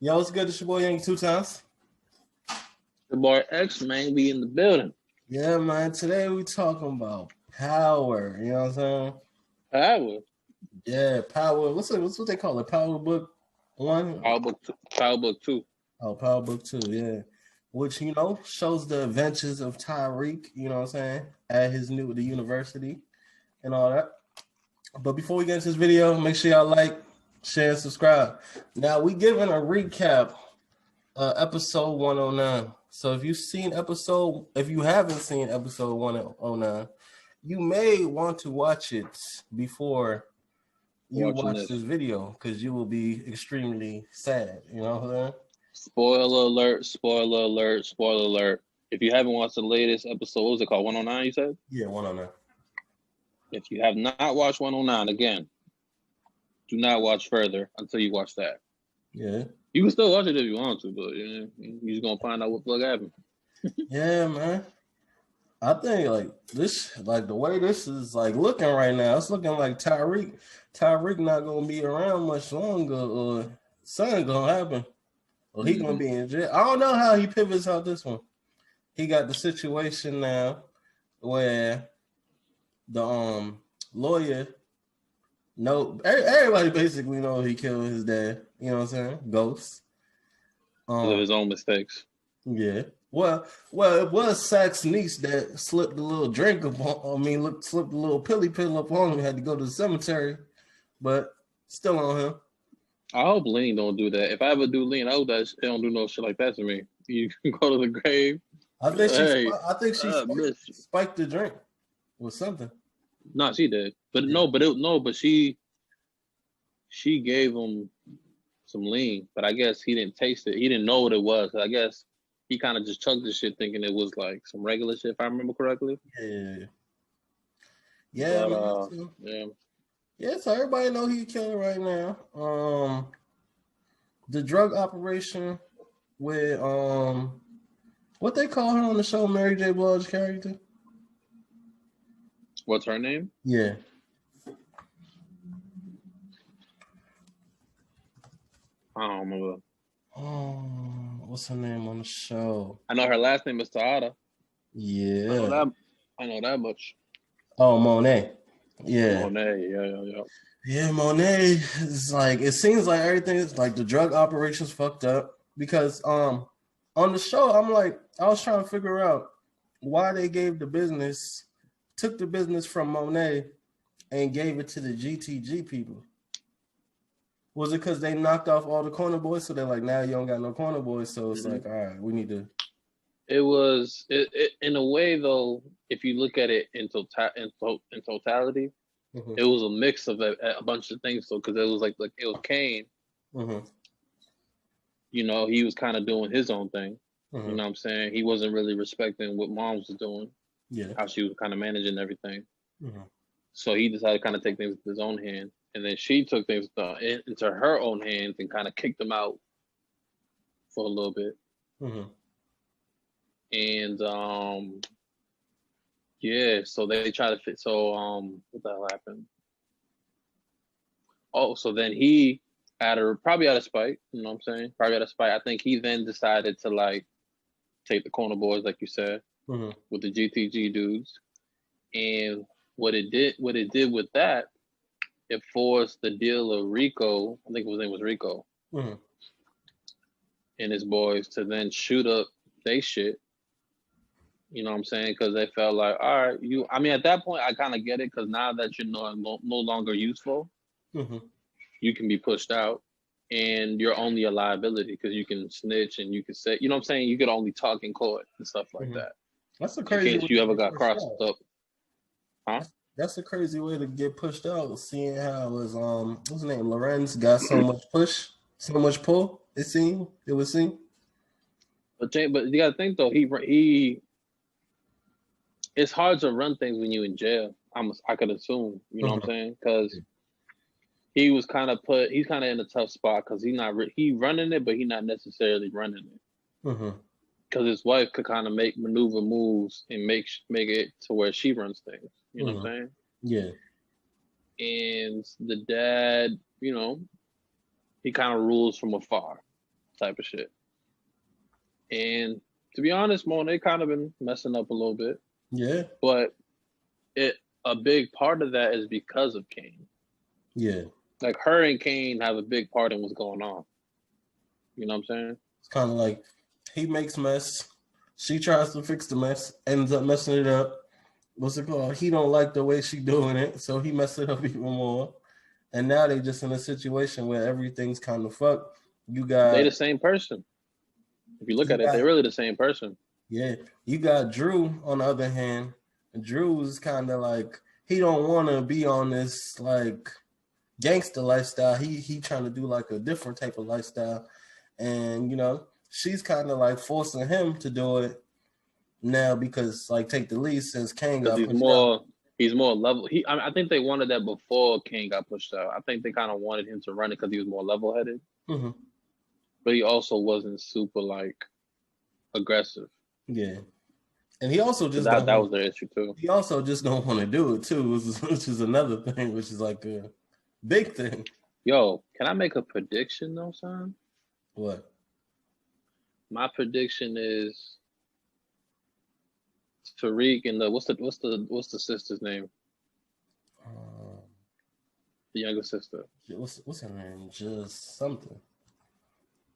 Yo, what's good? It's your boy Yankee two times. The boy X man be in the building. Yeah, man. Today we talking about power. You know what I'm saying? Power. Yeah, power. What's what they call it? Power book one? Power book 2. Oh, power book two, yeah. Which, shows the adventures of Tyreek, you know what I'm saying, at the university and all that. But before we get into this video, make sure y'all like, share, and subscribe. Now we giving a recap episode 109. So if you haven't seen episode 109, you may want to watch it before you watch this video because you will be extremely sad. You know what I'm saying? Spoiler alert, spoiler alert, spoiler alert. If you haven't watched the latest episode, what was it called? 109, you said? Yeah, 109. If you have not watched 109, again, do not watch further until you watch that. Yeah. You can still watch it if you want to, but you're just going to find out what the fuck happened. Yeah, man. I think the way this is looking right now, it's looking like Tyreek not gonna be around much longer, or something gonna happen, or he gonna be in jail. I don't know how he pivots out this one. He got the situation now where the lawyer everybody basically know he killed his dad. You know what I'm saying? Ghost. Because of his own mistakes. Yeah. Well, it was Sack's niece that slipped a little drink upon. Slipped a little pill up on him. Had to go to the cemetery, but still on him. I hope Lean don't do that. If I ever do Lean, I hope that she don't do no shit like that to me. You can go to the grave. I think she spiked the drink with something. No, she did, but but she gave him some Lean, but I guess he didn't taste it. He didn't know what it was. I guess he kind of just chugged the shit thinking it was like some regular shit, if I remember correctly. Yeah. But, yeah. So everybody know he's killing right now. The drug operation with what they call her on the show, Mary J. Blige's character. What's her name? Yeah. I don't remember. What's her name on the show? I know her last name is Taada. Yeah. I know that much. Oh, Monet. Yeah. Monet, yeah. Yeah, Monet is it seems like everything is the drug operation's fucked up because on the show I was trying to figure out why they took the business from Monet and gave it to the GTG people. Was it because they knocked off all the corner boys? So they're like, now you don't got no corner boys. So it's all right, we need to. It was in a way though. If you look at it in totality, it was a mix of a bunch of things. So because it was like it was Kane. You know, he was kind of doing his own thing. You know what I'm saying? He wasn't really respecting what Moms was doing. Yeah. How she was kind of managing everything. So he decided to kind of take things into his own hand. And then she took things into her own hands and kind of kicked them out for a little bit. And so they try to fit. So what the hell happened? Oh, so then he probably out of spite, you know what I'm saying? Probably out of spite. I think he then decided to take the corner boys, like you said, with the GTG dudes. And what it did with that, it forced the deal of Rico, I think his name was Rico, and his boys to then shoot up they shit. You know what I'm saying? Because they felt like, all right, at that point, I kind of get it because now that you're no longer useful, you can be pushed out and you're only a liability because you can snitch and you can say, you know what I'm saying? You could only talk in court and stuff like that. That's a crazy in case you ever got crossed up. Huh? That's a crazy way to get pushed out, seeing how it was what's his name? Lorenz got so much push, so much pull, it would seem. But you gotta think though, he it's hard to run things when you're in jail. I could assume, you know what I'm saying? Because he's kind of in a tough spot because he running it, but he's not necessarily running it. Because his wife could kind of maneuver moves and make it to where she runs things. You know what I'm saying? Yeah. And the dad, he kind of rules from afar. type of shit. And to be honest, Monet kind of been messing up a little bit. Yeah. But a big part of that is because of Kane. Yeah. Like her and Kane have a big part in what's going on. You know what I'm saying? It's kind of like he makes mess. She tries to fix the mess, ends up messing it up. What's it called? He don't like the way she doing it, so he messed it up even more. And now they just in a situation where everything's kind of fucked. They the same person. If you look at it, they're really the same person. Yeah. You got Drew on the other hand. Drew is kind of like he don't want to be on this like gangster lifestyle. He trying to do like a different type of lifestyle. And you know, she's kind of like forcing him to do it now because like take the lead since Kane got pushed out. He's more level. I think they wanted that before Kane got pushed out. I think they kind of wanted him to run it because he was more level-headed. Mm-hmm. But he also wasn't super like aggressive. Yeah, and he also just that was their issue too. He also just don't want to do it too, which is another thing, which is like a big thing. Yo, can I make a prediction though, son? What? My prediction is Tariq and what's the sister's name? The younger sister. What's her name? Just something.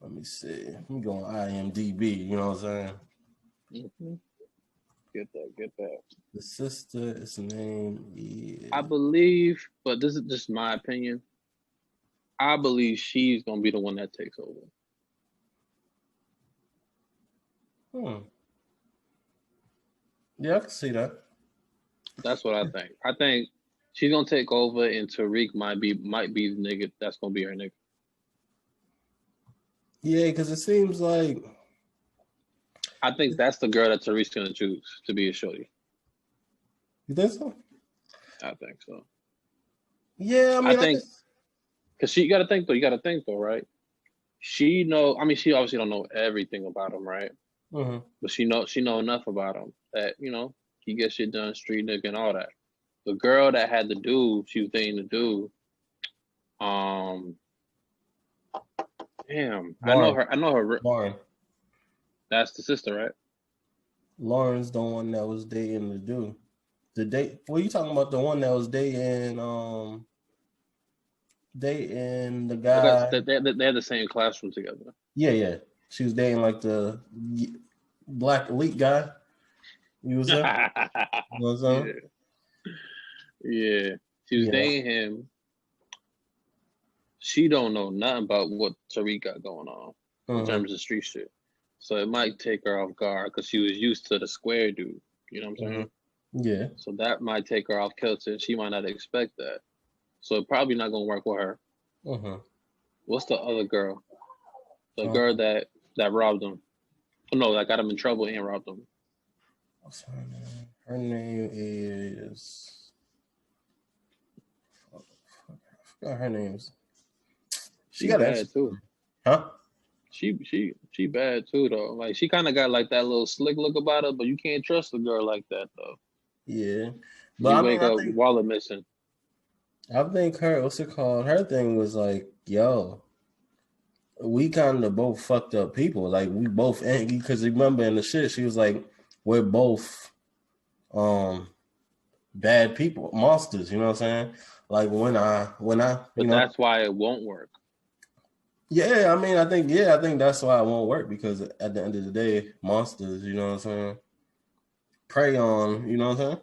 Let me see. Let me go on IMDb. You know what I'm saying? Mm-hmm. Get that. The sister's name is. I believe, but this is just my opinion. I believe she's gonna be the one that takes over. Yeah, I can see that. That's what I think. I think she's gonna take over, and Tariq might be the nigga that's gonna be her nigga. Yeah, because it seems like I think that's the girl that Tariq's gonna choose to be a shorty. You think so? I think so. Yeah, I think because you got to think though, right? She obviously don't know everything about him, right? Mm-hmm. But she know enough about him that he gets shit done, street nigga and all that. The girl that had the dude, she was dating the dude. Damn, Lauren. I know her. Lauren. That's the sister, right? Lauren's the one that was dating the dude. What are you talking about? The one that was dating the guy. They had the same classroom together. Yeah. She was dating like the black elite guy. You was there? Yeah. She was dating him. She don't know nothing about what Tariq got going on in terms of street shit. So it might take her off guard because she was used to the square dude. You know what I'm saying? Yeah. So that might take her off kilter. She might not expect that. So it probably not gonna work with her. What's the other girl? The girl that robbed him. Oh, no, that got him in trouble and robbed him. What's her name? Her name is. I forgot her name. She got bad too. Huh? She bad too though. Like she kind of got like that little slick look about her, but you can't trust a girl like that though. Yeah, but you wake up wallet missing. I think her thing was like, yo, we kind of both fucked up people. Like we both angry because remember in the shit she was like, we're both bad people, monsters. You know what I'm saying? Like when I. But that's why it won't work. Yeah, I think that's why it won't work because at the end of the day, monsters. You know what I'm saying? Prey on. You know what I'm saying?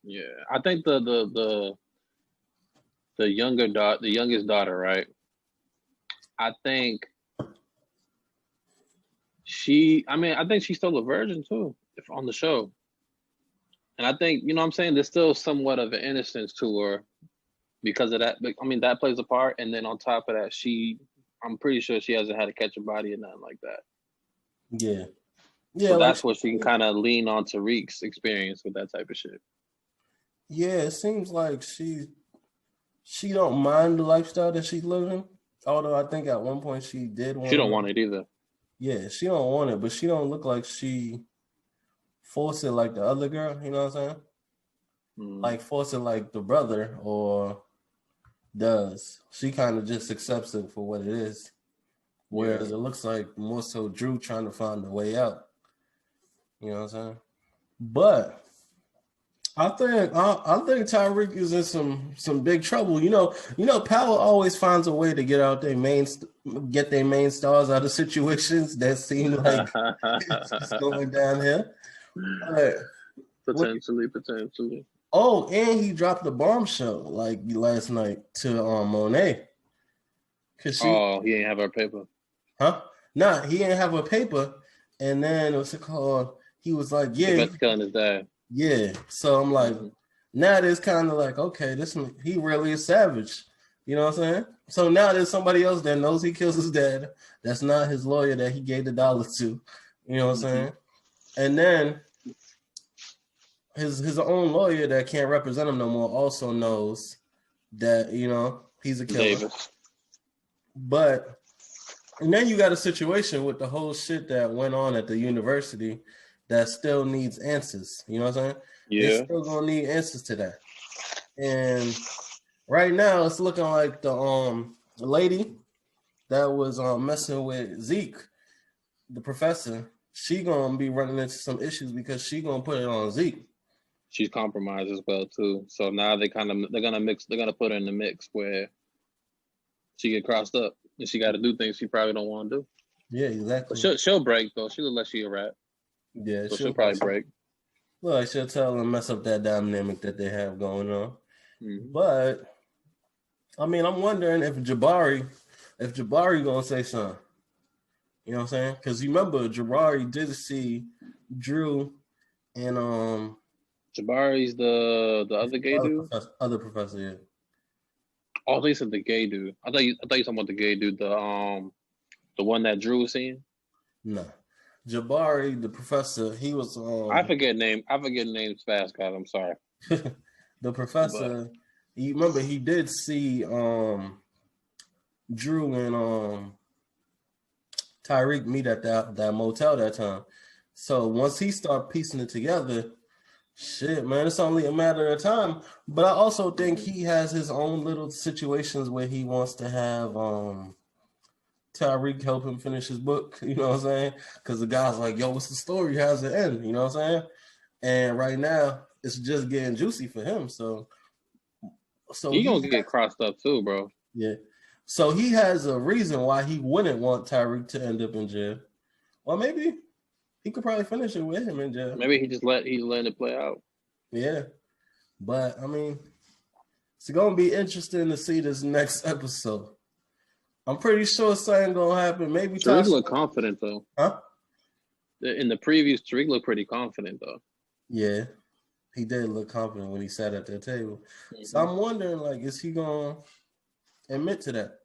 Yeah, I think the youngest daughter, right? I think she's still a virgin too, if on the show. And I think, you know what I'm saying, there's still somewhat of an innocence to her because of that. I mean, that plays a part. And then on top of that, I'm pretty sure she hasn't had to catch a body or nothing like that. Yeah. Yeah. So that's where she can kind of lean on Tariq's experience with that type of shit. Yeah, it seems like she don't mind the lifestyle that she's living. Although I think at one point she did want. She don't want it either. Yeah, she don't want it, but she don't look like she force it like the other girl. You know what I'm saying? Like force it like the brother or does. She kind of just accepts it for what it is. Whereas it looks like more so Drew trying to find a way out. You know what I'm saying? But I think Tyreek is in some big trouble. You know, Power always finds a way to get their main stars out of situations that seem like it's going down here. Potentially. Oh, and he dropped a bombshell like last night to Monet. He ain't have her paper. Huh? Nah, he ain't have her paper. And then what's it called? He was like, yeah, he's killing his dad. Yeah. So I'm like, now it's kind of like, okay, he really is savage. You know what I'm saying? So now there's somebody else that knows he kills his dad. That's not his lawyer that he gave the dollar to. You know what I'm saying? And then his own lawyer that can't represent him no more also knows that, you know, he's a killer. Davis. But and then you got a situation with the whole shit that went on at the university that still needs answers. You know what I'm saying? Yeah. They still gonna need answers to that. And right now it's looking like the lady that was messing with Zeke, the professor, she gonna be running into some issues because she gonna put it on Zeke. She's compromised as well too. So now they're gonna put her in the mix where she get crossed up and she got to do things she probably don't want to do. Yeah, exactly. But she'll break though. She look like she a rat. Yeah, so she'll probably break. Well, she'll tell them mess up that dynamic that they have going on. But I mean, I'm wondering if Jabari gonna say something. You know what I'm saying? Because you remember Jabari did see Drew and Jabari's the other gay dude. Other professor, yeah. Oh, they said the gay dude. I thought you talking about the gay dude, the one that Drew was seeing. No, Jabari, the professor, he was. I forget names fast, guys. I'm sorry. The professor, you remember he did see Drew and Tyreek meet at that motel that time. So once he started piecing it together, shit, man, it's only a matter of time. But I also think he has his own little situations where he wants to have Tyreek help him finish his book. You know what I'm saying? Because the guy's like, yo, what's the story? How's it end? You know what I'm saying? And right now, it's just getting juicy for him. So he gonna get crossed up too, bro. Yeah. So he has a reason why he wouldn't want Tyreek to end up in jail. Well, maybe he could probably finish it with him in jail. Maybe he's letting it play out. Yeah. But I mean, it's gonna be interesting to see this next episode. I'm pretty sure something gonna happen. Maybe Tariq looked confident though. Huh? In the previews, Tariq looked pretty confident though. Yeah. He did look confident when he sat at that table. So I'm wondering, like, is he gonna admit to that?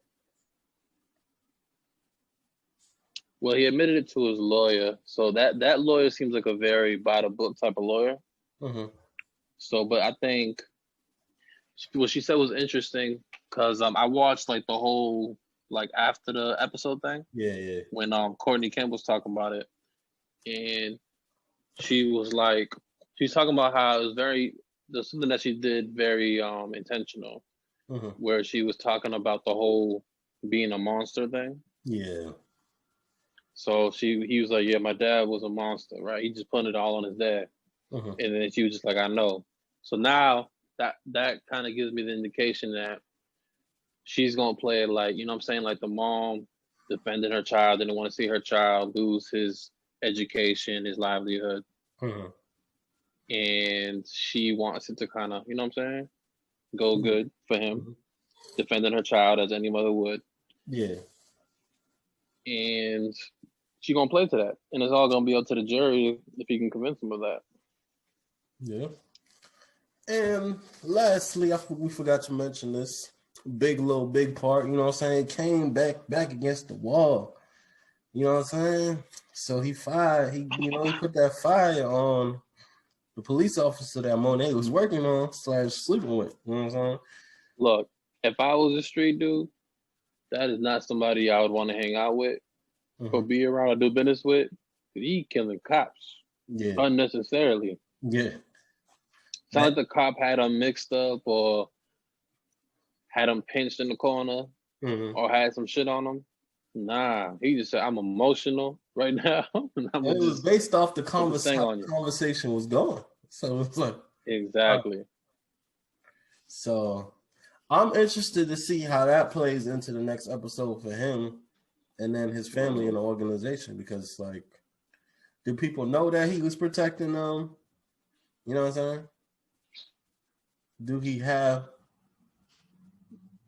Well, he admitted it to his lawyer. So that lawyer seems like a very by the book type of lawyer. So, but I think what she said was interesting because I watched like the whole like after the episode thing. Yeah. When Courtney Kemp was talking about it, and she was like, she's talking about how it was there's something that she did very intentional, where she was talking about the whole being a monster thing. Yeah. So he was like, yeah, my dad was a monster, right? He just put it all on his dad. And then she was just like, I know. So now that kind of gives me the indication that she's going to play it like, you know what I'm saying? Like the mom defending her child, didn't want to see her child lose his education, his livelihood. And she wants it to kind of, you know what I'm saying? Go good for him, defending her child as any mother would. Yeah. And she gonna play to that, and it's all gonna be up to the jury if he can convince them of that. Yeah. And lastly, we forgot to mention this big part. You know what I'm saying? Came back against the wall. You know what I'm saying? So he fired. He put that fire on the police officer that Monet was working on / sleeping with. You know what I'm saying? Look, if I was a street dude, that is not somebody I would want to hang out with or be around or do business with. He killing cops unnecessarily. Yeah. Sounds like the cop had him mixed up or had him pinched in the corner or had some shit on him. Nah, he just said I'm emotional right now. And it was based off the how the conversation was going. So it's like exactly. So I'm interested to see how that plays into the next episode for him and then his family and the organization, because like, do people know that he was protecting them? You know what I'm saying? Do he have?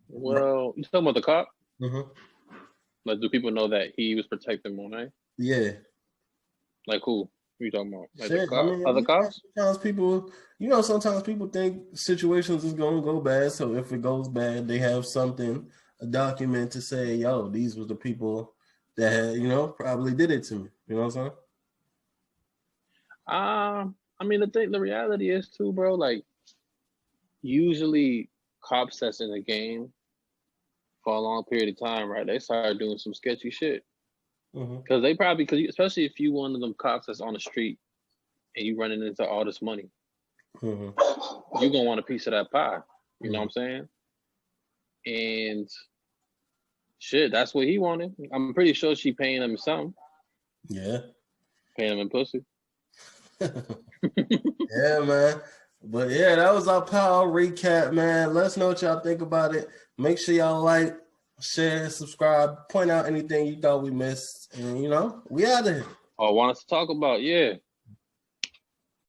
Well, you talking about the cop? Mm-hmm. Like, do people know that he was protecting Monet? Yeah. Like who? Who you talking about? Like Shit, other cops? Sometimes people, sometimes people think situations is gonna go bad. So if it goes bad, they have something, a document to say, yo, these were the people that had, probably did it to me. You know what I'm saying? I mean, the reality is too, bro. Like, usually cops that's in the game for a long period of time, right? They start doing some sketchy shit. Because they probably, especially if you one of them cops that's on the street and you running into all this money, you're gonna want a piece of that pie. You know what I'm saying? And shit, that's what he wanted. I'm pretty sure she paying him something. Yeah. Paying him in pussy. Yeah, man. But yeah, that was our power recap, man. Let us know what y'all think about it. Make sure y'all like, share, subscribe, point out anything you thought we missed. And we out of here. Oh, want us to talk about? Yeah.